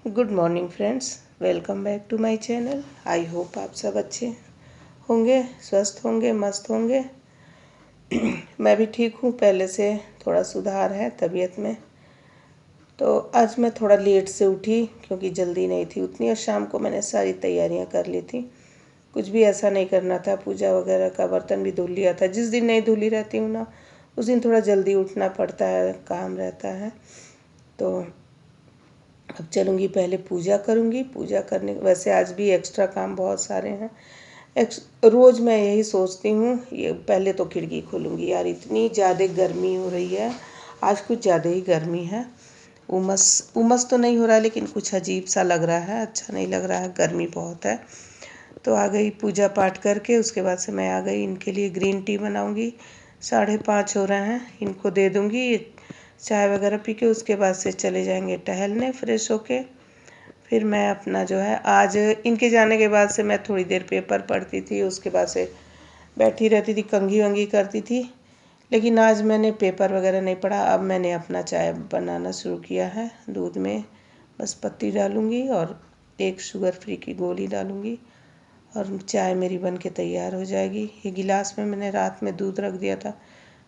Good morning friends, welcome back to my channel. I hope आप सब अच्छे होंगे, स्वस्थ होंगे, मस्त होंगे। मैं भी ठीक हूँ, पहले से थोड़ा सुधार है तबीयत में। तो आज मैं थोड़ा लेट से उठी क्योंकि जल्दी नहीं थी उतनी, और शाम को मैंने सारी तैयारियाँ कर ली थी। कुछ भी ऐसा नहीं करना था, पूजा वगैरह का बर्तन भी धुल लिया था। जिस दिन नहीं धुली रहती हूँ ना, उस दिन थोड़ा जल्दी उठना पड़ता है, काम रहता है। तो अब चलूँगी, पहले पूजा करूँगी। पूजा करने वैसे आज भी एक्स्ट्रा काम बहुत सारे हैं। रोज़ मैं यही सोचती हूँ, ये पहले तो खिड़की खोलूँगी। यार इतनी ज़्यादा गर्मी हो रही है, आज कुछ ज़्यादा ही गर्मी है। उमस उमस तो नहीं हो रहा है, लेकिन कुछ अजीब सा लग रहा है, अच्छा नहीं लग रहा है, गर्मी बहुत है। तो आ गई पूजा पाठ करके, उसके बाद से मैं आ गई। इनके लिए ग्रीन टी बनाऊँगी। 5:30 हो रहे हैं, इनको दे दूँगी चाय वगैरह पी के। उसके बाद से चले जाएंगे टहलने फ्रेश होके। फिर मैं अपना जो है, आज इनके जाने के बाद से मैं थोड़ी देर पेपर पढ़ती थी, उसके बाद से बैठी रहती थी, कंघी वंघी करती थी। लेकिन आज मैंने पेपर वगैरह नहीं पढ़ा। अब मैंने अपना चाय बनाना शुरू किया है। दूध में बस पत्ती डालूँगी और एक शुगर फ्री की गोली डालूँगी, और चाय मेरी बन के तैयार हो जाएगी। ये गिलास में मैंने रात में दूध रख दिया था,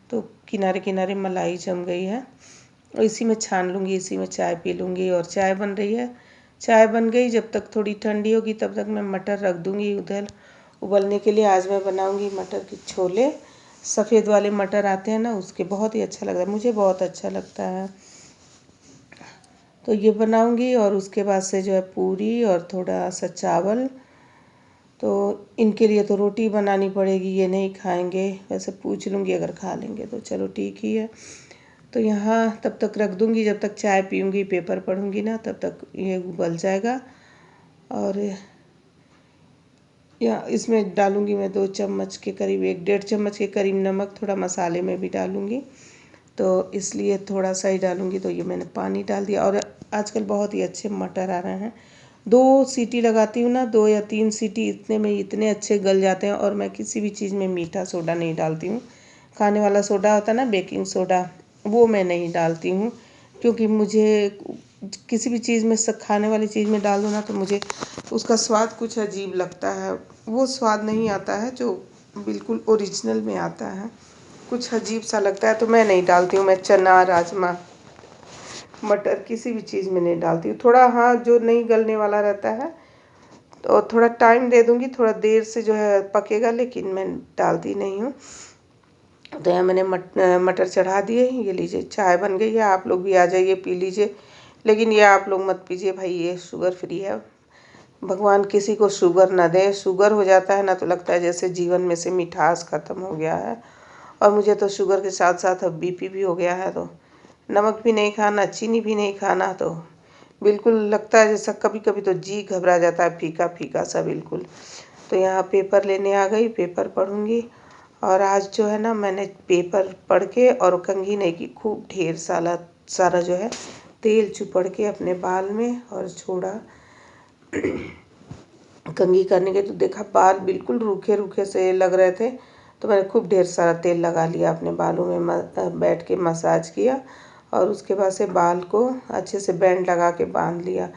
तो किनारे किनारे मलाई जम गई है, और इसी में छान लूँगी, इसी में चाय पी लूँगी। और चाय बन रही है, चाय बन गई। जब तक थोड़ी ठंडी होगी तब तक मैं मटर रख दूँगी उधर उबलने के लिए। आज मैं बनाऊँगी मटर के छोले। सफ़ेद वाले मटर आते हैं ना, उसके बहुत ही अच्छा लगता है, मुझे बहुत अच्छा लगता है। तो ये बनाऊँगी, और उसके बाद से जो है पूरी और थोड़ा सा चावल। तो इनके लिए तो रोटी बनानी पड़ेगी, ये नहीं खाएंगे। वैसे पूछ लूँगी, अगर खा लेंगे तो चलो ठीक ही है। तो यहाँ तब तक रख दूँगी, जब तक चाय पीऊँगी पेपर पढ़ूँगी ना, तब तक ये उबल जाएगा। और या इसमें डालूँगी मैं 2 चम्मच के करीब, 1 डेढ़ चम्मच के करीब नमक। थोड़ा मसाले में भी डालूँगी, तो इसलिए थोड़ा सा ही डालूँगी। तो ये मैंने पानी डाल दिया। और आजकल बहुत ही अच्छे मटर आ रहे हैं। 2 सीटी लगाती हूँ ना, 2 या 3 सीटी, इतने में इतने अच्छे गल जाते हैं। और मैं किसी भी चीज़ में मीठा सोडा नहीं डालती हूँ। खाने वाला सोडा होता है ना, बेकिंग सोडा, वो मैं नहीं डालती हूँ। क्योंकि मुझे किसी भी चीज़ में, खाने वाली चीज़ में डाल दो ना, तो मुझे उसका स्वाद कुछ अजीब लगता है। वो स्वाद नहीं आता है जो बिल्कुल ओरिजिनल में आता है, कुछ अजीब सा लगता है। तो मैं नहीं डालती हूँ। मैं चना, राजमा, मटर किसी भी चीज़ में नहीं डालती हूँ। थोड़ा हाँ, जो नहीं गलने वाला रहता है तो थोड़ा टाइम दे दूँगी, थोड़ा देर से जो है पकेगा, लेकिन मैं डालती नहीं हूँ। तो यहाँ मैंने मटर चढ़ा दिए। ये लीजिए, चाय बन गई है। आप लोग भी आ जाइए, पी लीजिए। लेकिन ये आप लोग मत पीजिए भाई, ये शुगर फ्री है। भगवान किसी को शुगर ना दे। शुगर हो जाता है ना, तो लगता है जैसे जीवन में से मिठास ख़त्म हो गया है। और मुझे तो शुगर के साथ साथ अब बीपी भी हो गया है। तो नमक भी नहीं खाना, चीनी भी नहीं खाना, तो बिल्कुल लगता है जैसा, कभी कभी तो जी घबरा जाता है, फीका फीका सा बिल्कुल। तो यहाँ पेपर लेने आ गई, पेपर पढ़ूँगी। और आज जो है ना, मैंने पेपर पढ़ के और कंघी नहीं की, खूब ढेर सारा जो है तेल चुपड़ के अपने बाल में और छोड़ा। कंघी करने के तो देखा बाल बिल्कुल रूखे रूखे से लग रहे थे। तो मैंने खूब ढेर सारा तेल लगा लिया अपने बालों में, बैठ के मसाज किया। और उसके बाद से बाल को अच्छे से बैंड लगा के बांध लिया।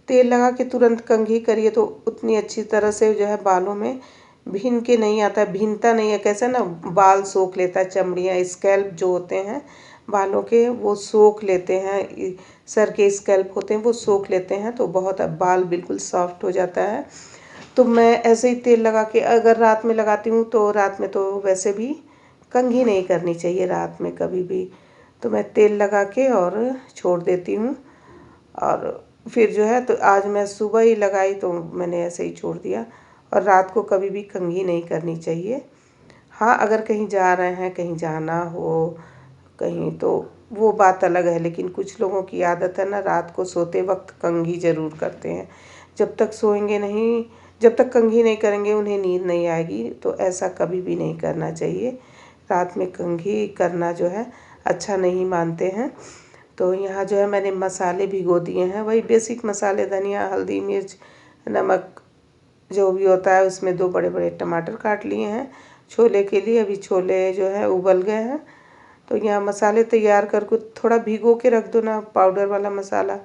तेल लगा के तुरंत कंघी करिए तो उतनी अच्छी तरह से जो है बालों में भिन के नहीं आता है, भिनता नहीं है। कैसे ना, बाल सोख लेता है, चमड़ियाँ, स्कैल्प जो होते हैं बालों के, वो सोख लेते हैं। सर के स्कैल्प होते हैं, वो सोख लेते हैं, तो बहुत बाल बिल्कुल सॉफ्ट हो जाता है। तो मैं ऐसे ही तेल लगा के, अगर रात में लगाती हूँ तो रात में तो वैसे भी कंघी नहीं करनी चाहिए रात में कभी भी। तो मैं तेल लगा के और छोड़ देती हूँ। और फिर जो है, तो आज मैं सुबह ही लगाई, तो मैंने ऐसे ही छोड़ दिया। और रात को कभी भी कंघी नहीं करनी चाहिए। हाँ, अगर कहीं जा रहे हैं, कहीं जाना हो कहीं, तो वो बात अलग है। लेकिन कुछ लोगों की आदत है ना, रात को सोते वक्त कंघी ज़रूर करते हैं। जब तक सोएंगे नहीं, जब तक कंघी नहीं करेंगे, उन्हें नींद नहीं आएगी। तो ऐसा कभी भी नहीं करना चाहिए। रात में कंघी करना जो है अच्छा नहीं मानते हैं। तो यहाँ जो है मैंने मसाले भिगो दिए हैं, वही बेसिक मसाले, धनिया, हल्दी, मिर्च, नमक, जो भी होता है। उसमें 2 बड़े बड़े टमाटर काट लिए हैं छोले के लिए। अभी छोले जो है उबल गए हैं। तो यहाँ मसाले तैयार करके थोड़ा भिगो के रख दो ना, पाउडर वाला मसाला,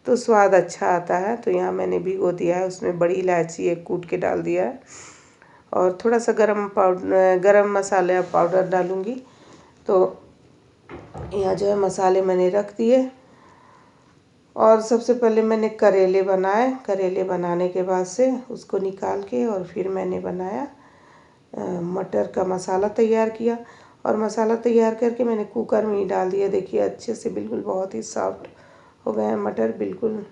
तो स्वाद अच्छा आता है। तो यहाँ मैंने भिगो दिया है, उसमें बड़ी इलायची एक कूट के डाल दिया है और थोड़ा सा गरम मसाला पाउडर डालूँगी। तो यहाँ जो है मसाले मैंने रख दिए और सबसे पहले मैंने करेले बनाए। करेले बनाने के बाद से उसको निकाल के और फिर मैंने बनाया मटर का मसाला तैयार किया और मसाला तैयार करके मैंने कुकर में ही डाल दिया। देखिए अच्छे से बिल्कुल बहुत ही सॉफ्ट हो गए हैं मटर, बिल्कुल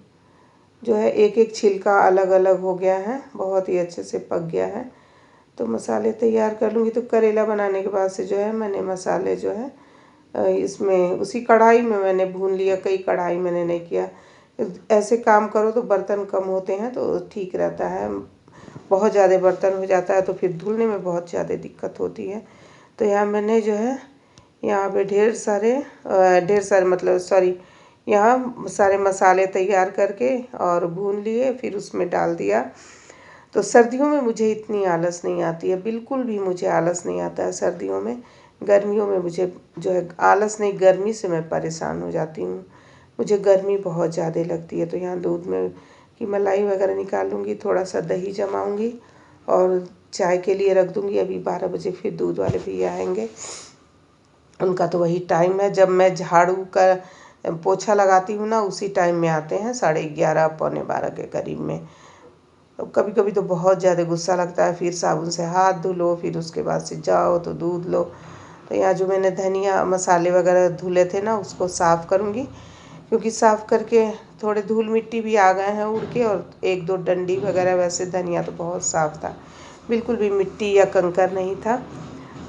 जो है एक एक छिलका अलग अलग हो गया है, बहुत ही अच्छे से पक गया है। तो मसाले तैयार कर लूँगी। तो करेला बनाने के बाद से जो है मैंने मसाले जो है इसमें उसी कढ़ाई में मैंने भून लिया, कई कढ़ाई मैंने नहीं किया। ऐसे काम करो तो बर्तन कम होते हैं तो ठीक रहता है, बहुत ज़्यादा बर्तन हो जाता है तो फिर धुलने में बहुत ज़्यादा दिक्कत होती है। तो यहाँ मैंने जो है यहाँ पे ढेर सारे मतलब सॉरी यहाँ सारे मसाले तैयार करके और भून लिए, फिर उसमें डाल दिया। तो सर्दियों में मुझे इतनी आलस नहीं आती है, बिल्कुल भी मुझे आलस नहीं आता है सर्दियों में। गर्मियों में मुझे जो है आलस नहीं, गर्मी से मैं परेशान हो जाती हूँ, मुझे गर्मी बहुत ज़्यादा लगती है। तो यहाँ दूध में की मलाई वगैरह निकालूंगी, थोड़ा सा दही जमाऊंगी और चाय के लिए रख दूंगी। अभी 12 बजे फिर दूध वाले भैया आएंगे, उनका तो वही टाइम है जब मैं झाड़ू का पोछा लगाती हूँ ना, उसी टाइम में आते हैं, 11:30 पौने 12 के करीब में। तो कभी कभी तो बहुत ज़्यादा गुस्सा लगता है, फिर साबुन से हाथ धुलो, फिर उसके बाद से जाओ तो दूध लो। तो यहाँ जो मैंने धनिया मसाले वगैरह धुले थे ना, उसको साफ़ करूँगी, क्योंकि साफ़ करके थोड़े धूल मिट्टी भी आ गए हैं उड़ के, और एक दो डंडी वगैरह। वैसे धनिया तो बहुत साफ़ था, बिल्कुल भी मिट्टी या कंकर नहीं था।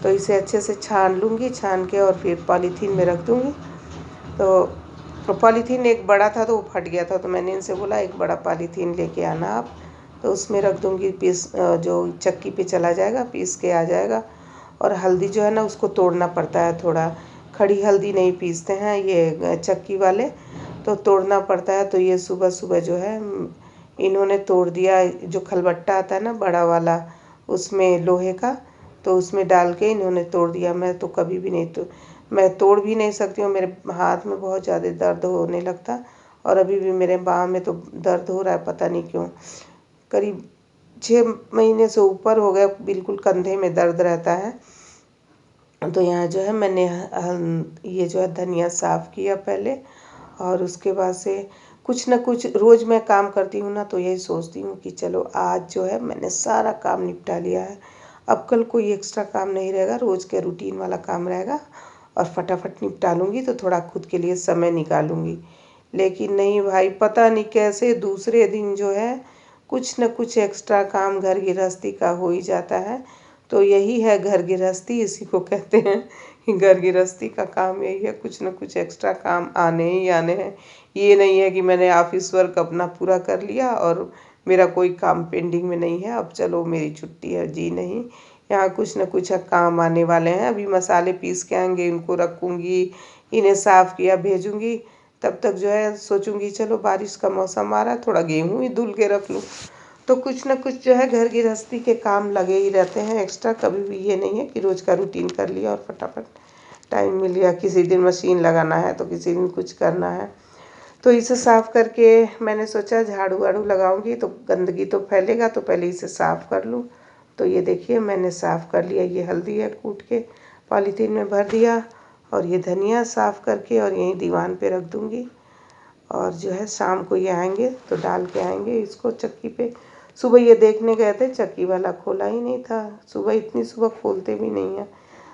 तो इसे अच्छे से छान लूँगी, छान के और फिर पॉलीथीन में रख दूँगी। तो पॉलीथीन एक बड़ा था तो वो फट गया था, तो मैंने इनसे बोला एक बड़ा पॉलीथीन लेके आना आप। तो उसमें रख दूँगी, पीस जो चक्की पे चला जाएगा, पीस के आ जाएगा। और हल्दी जो है ना, उसको तोड़ना पड़ता है थोड़ा, खड़ी हल्दी नहीं पीसते हैं ये चक्की वाले, तो तोड़ना पड़ता है। तो ये सुबह सुबह जो है इन्होंने तोड़ दिया, जो खलबट्टा आता है ना बड़ा वाला, उसमें लोहे का, तो उसमें डाल के इन्होंने तोड़ दिया। मैं तो कभी भी नहीं, तो मैं तोड़ भी नहीं सकती हूँ, मेरे हाथ में बहुत ज़्यादा दर्द होने लगता। और अभी भी मेरे बाँह में तो दर्द हो रहा है, पता नहीं क्यों। करीब 6 महीने से ऊपर हो गया, बिल्कुल कंधे में दर्द रहता है। तो यहाँ जो है मैंने ये जो है धनिया साफ़ किया पहले, और उसके बाद से कुछ ना कुछ रोज़ मैं काम करती हूँ ना, तो यही सोचती हूँ कि चलो आज जो है मैंने सारा काम निपटा लिया है, अब कल कोई एक्स्ट्रा काम नहीं रहेगा, रोज़ के रूटीन वाला काम रहेगा और फटाफट निपटा लूँगी, तो थोड़ा खुद के लिए समय निकालूँगी। लेकिन नहीं भाई, पता नहीं कैसे दूसरे दिन जो है कुछ न कुछ एक्स्ट्रा काम घर गृहस्थी का हो ही जाता है। तो यही है घर गृहस्थी, इसी को कहते हैं कि घर गृहस्थी का काम यही है, कुछ न कुछ एक्स्ट्रा काम आने ही आने हैं। ये नहीं है कि मैंने ऑफिस वर्क अपना पूरा कर लिया और मेरा कोई काम पेंडिंग में नहीं है, अब चलो मेरी छुट्टी है, जी नहीं, यहाँ कुछ न कुछ काम आने वाले हैं। अभी मसाले पीस के आएंगे, इनको रखूँगी, इन्हें साफ़ किया भेजूँगी, तब तक जो है सोचूंगी चलो बारिश का मौसम आ रहा है, थोड़ा गेहूँ ही धुल के रख लूँ। तो कुछ न कुछ जो है घर गृहस्थी के काम लगे ही रहते हैं एक्स्ट्रा, कभी भी ये नहीं है कि रोज़ का रूटीन कर लिया और फटाफट टाइम मिल गया। किसी दिन मशीन लगाना है तो किसी दिन कुछ करना है। तो इसे साफ़ करके मैंने सोचा झाड़ू वाड़ू लगाऊंगी तो गंदगी तो फैलेगा, तो पहले इसे साफ़ कर लूँ। तो ये देखिए मैंने साफ़ कर लिया, ये हल्दी है कूट के पॉलीथीन में भर दिया, और ये धनिया साफ़ करके और यहीं दीवान पे रख दूँगी। और जो है शाम को ये आएंगे तो डाल के आएंगे इसको चक्की पे। सुबह ये देखने गए थे, चक्की वाला खोला ही नहीं था, सुबह इतनी सुबह खोलते भी नहीं हैं।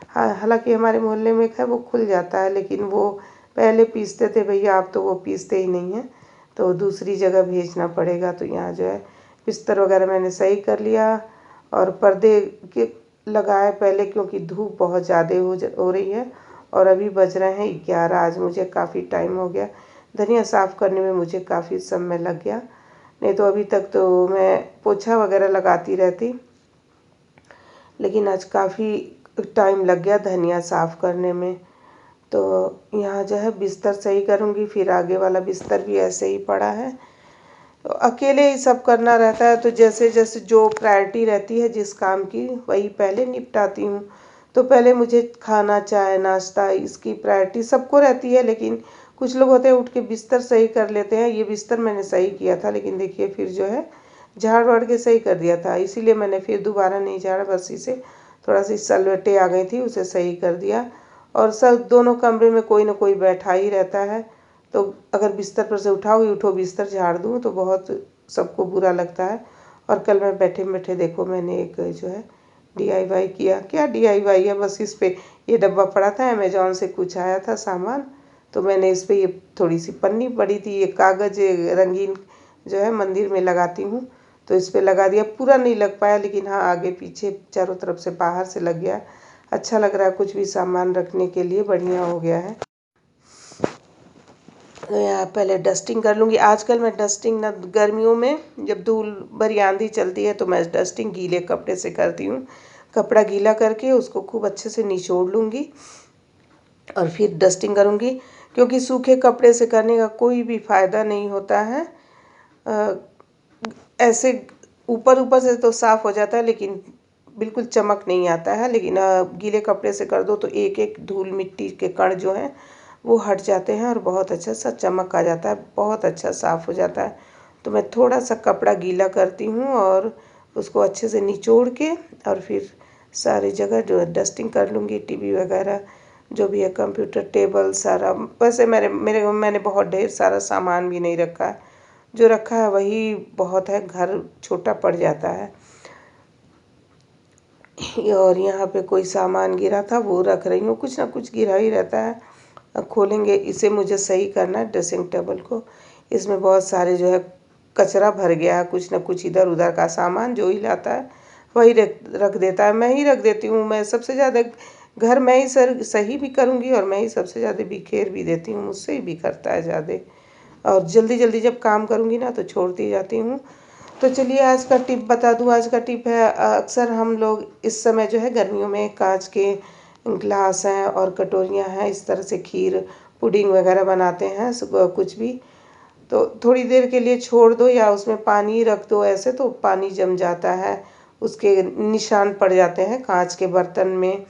हाँ, हालांकि हमारे मोहल्ले में है वो खुल जाता है, लेकिन वो पहले पीसते थे भैया, अब तो वो पीसते ही नहीं हैं, तो दूसरी जगह भेजना पड़ेगा। तो यहाँ जो है बिस्तर वगैरह मैंने सही कर लिया और पर्दे के लगाए पहले, क्योंकि धूप बहुत ज़्यादा हो रही है। और अभी बज रहे हैं 11, आज मुझे काफ़ी टाइम हो गया, धनिया साफ़ करने में मुझे काफ़ी समय लग गया, नहीं तो अभी तक तो मैं पोछा वगैरह लगाती रहती, लेकिन आज काफ़ी टाइम लग गया धनिया साफ़ करने में। तो यहाँ जो है बिस्तर सही करूँगी, फिर आगे वाला बिस्तर भी ऐसे ही पड़ा है। तो अकेले ही सब करना रहता है, तो जैसे जैसे जो प्रायोरिटी रहती है जिस काम की, वही पहले निपटाती हूँ। तो पहले मुझे खाना चाय नाश्ता इसकी प्रायोरिटी सबको रहती है, लेकिन कुछ लोग होते हैं उठ के बिस्तर सही कर लेते हैं, ये बिस्तर मैंने सही किया था लेकिन देखिए फिर जो है झाड़ वाड़ के सही कर दिया था, इसीलिए मैंने फिर दोबारा नहीं झाड़ा, बस इसे थोड़ा सी सलवटें आ गई थी उसे सही कर दिया। और सब दोनों कमरे में कोई ना कोई बैठा ही रहता है, तो अगर बिस्तर पर से उठाओ ही उठो बिस्तर झाड़ दूँ तो बहुत सबको बुरा लगता है। और कल मैं बैठे बैठे देखो मैंने एक जो है DIY किया, क्या DIY है, बस इस पे ये डब्बा पड़ा था अमेज़ॉन से, कुछ आया था सामान, तो मैंने इस पे ये थोड़ी सी पन्नी पड़ी थी, ये कागज़ रंगीन जो है मंदिर में लगाती हूँ, तो इस पे लगा दिया। पूरा नहीं लग पाया लेकिन हाँ आगे पीछे चारों तरफ से बाहर से लग गया, अच्छा लग रहा है, कुछ भी सामान रखने के लिए बढ़िया हो गया है। तो यहाँ पहले डस्टिंग कर लूँगी। आजकल मैं डस्टिंग ना गर्मियों में जब धूल भरी आंधी चलती है तो मैं डस्टिंग गीले कपड़े से करती हूँ। कपड़ा गीला करके उसको खूब अच्छे से निचोड़ लूँगी और फिर डस्टिंग करूँगी, क्योंकि सूखे कपड़े से करने का कोई भी फ़ायदा नहीं होता है। ऐसे ऊपर ऊपर से तो साफ़ हो जाता है लेकिन बिल्कुल चमक नहीं आता है, लेकिन गीले कपड़े से कर दो तो एक एक धूल मिट्टी के कण जो हैं वो हट जाते हैं और बहुत अच्छा सा चमक आ जाता है, बहुत अच्छा साफ़ हो जाता है। तो मैं थोड़ा सा कपड़ा गीला करती हूँ और उसको अच्छे से निचोड़ के और फिर सारी जगह जो है डस्टिंग कर लूँगी। टीवी वगैरह जो भी है, कंप्यूटर टेबल सारा, वैसे मैंने बहुत ढेर सारा सामान भी नहीं रखा है, जो रखा है वही बहुत है, घर छोटा पड़ जाता है। और यहाँ पे कोई सामान गिरा था वो रख रही हूँ, कुछ ना कुछ गिरा ही रहता है। अब खोलेंगे, इसे मुझे सही करना है ड्रेसिंग टेबल को, इसमें बहुत सारे जो है कचरा भर गया है, कुछ ना कुछ इधर उधर का सामान जो ही लाता है वही रख देता है, मैं ही रख देती हूँ। मैं सबसे ज़्यादा घर मैं ही सही भी करूँगी और मैं ही सबसे ज़्यादा बिखेर भी देती हूँ, मुझसे ही बिखरता है ज़्यादा, और जल्दी जल्दी जब काम करूँगी ना तो छोड़ती जाती हूँ। तो चलिए आज का टिप बता दूँ। आज का टिप है, अक्सर हम लोग इस समय जो है गर्मियों में कांच के ग्लास हैं और कटोरियाँ हैं, इस तरह से खीर पुडिंग वगैरह बनाते हैं कुछ भी, तो थोड़ी देर के लिए छोड़ दो या उसमें पानी रख दो, ऐसे तो पानी जम जाता है, उसके निशान पड़ जाते हैं कांच के बर्तन में।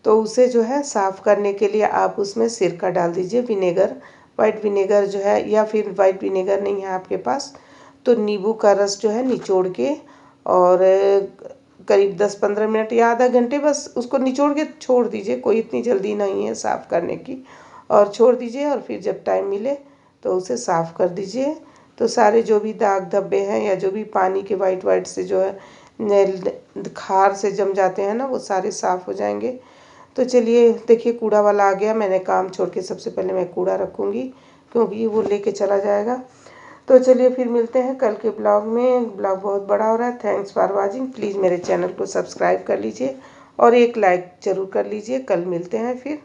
तो उसे जो है साफ़ करने के लिए आप उसमें सिरका डाल दीजिए, विनेगर, वाइट विनेगर जो है, या फिर वाइट विनेगर नहीं है आपके पास तो नींबू का रस जो है निचोड़ के, और करीब 10-15 मिनट या आधा घंटे बस उसको निचोड़ के छोड़ दीजिए, कोई इतनी जल्दी नहीं है साफ़ करने की, और छोड़ दीजिए और फिर जब टाइम मिले तो उसे साफ़ कर दीजिए। तो सारे जो भी दाग धब्बे हैं या जो भी पानी के वाइट वाइट से जो है खार से जम जाते हैं ना, वो सारे साफ़ हो जाएंगे। तो चलिए देखिए कूड़ा वाला आ गया, मैंने काम छोड़ के सबसे पहले मैं कूड़ा रखूँगी क्योंकि वो लेके चला जाएगा। तो चलिए फिर मिलते हैं कल के ब्लॉग में। ब्लॉग बहुत बड़ा हो रहा है। Thanks for watching. प्लीज़ मेरे चैनल को सब्सक्राइब कर लीजिए और एक लाइक ज़रूर कर लीजिए। कल मिलते हैं फिर।